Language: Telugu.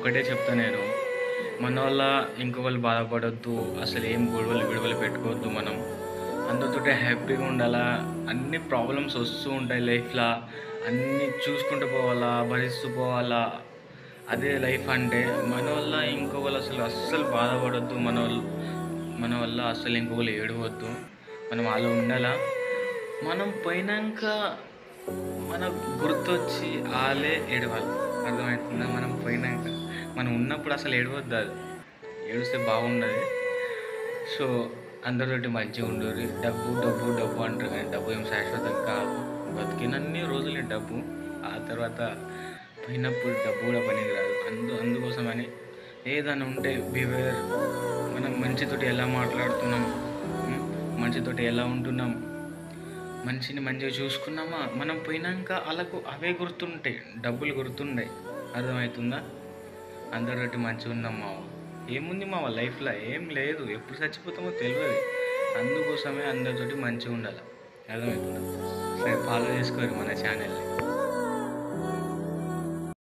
ఒకటే చెప్తా నేను, మన వల్ల ఇంకొకళ్ళు బాధపడొద్దు, అసలు ఏం గొడవలు విడవలు పెట్టుకోవద్దు. మనం అందరితోటి హ్యాపీగా ఉండాలా. అన్ని ప్రాబ్లమ్స్ వస్తూ ఉంటాయి లైఫ్లో, అన్నీ చూసుకుంటూ పోవాలా, భరిస్తూ పోవాలా. అదే లైఫ్ అంటే మన వల్ల ఇంకొకరు అసలు అస్సలు బాధపడొద్దు. మన వల్ల అసలు ఇంకొకరు ఏడవద్దు. మనం అలా ఉండాలా. మనం పోయినాక మనకు గుర్తొచ్చి వాళ్ళే ఏడవాలి. అర్థమవుతుందా? మనం పోయినాక మనం ఉన్నప్పుడు అసలు ఏడవద్దు. అది ఏడిస్తే బాగుండదు. సో అందరితోటి మంచిగా ఉండరు. డబ్బు డబ్బు డబ్బు అంటారు కానీ డబ్బు ఏం శాశ్వతం కాదు. బతికినన్ని రోజులే డబ్బు, ఆ తర్వాత పోయినప్పుడు డబ్బు కూడా పనికి రాదు. అందుకోసమని ఏదైనా ఉంటే బిహేవియర్, మనం మంచితోటి ఎలా మాట్లాడుతున్నాం, మంచితోటి ఎలా ఉంటున్నాం, మనిషిని మంచిగా చూసుకున్నామా, మనం పోయినాక వాళ్ళకు అవే గుర్తుంటాయి, డబ్బులు గుర్తుండే. అర్థమవుతుందా? అందరితోటి మంచిగా ఉన్నాం మావ. ఏముంది మావ లైఫ్లో? ఏం లేదు. ఎప్పుడు చచ్చిపోతామో తెలియదు. అందుకోసమే అందరితోటి మంచిగా ఉండాలి. అర్థమవుతుందా? సరే, ఫాలో చేసుకోరు మన ఛానల్ని.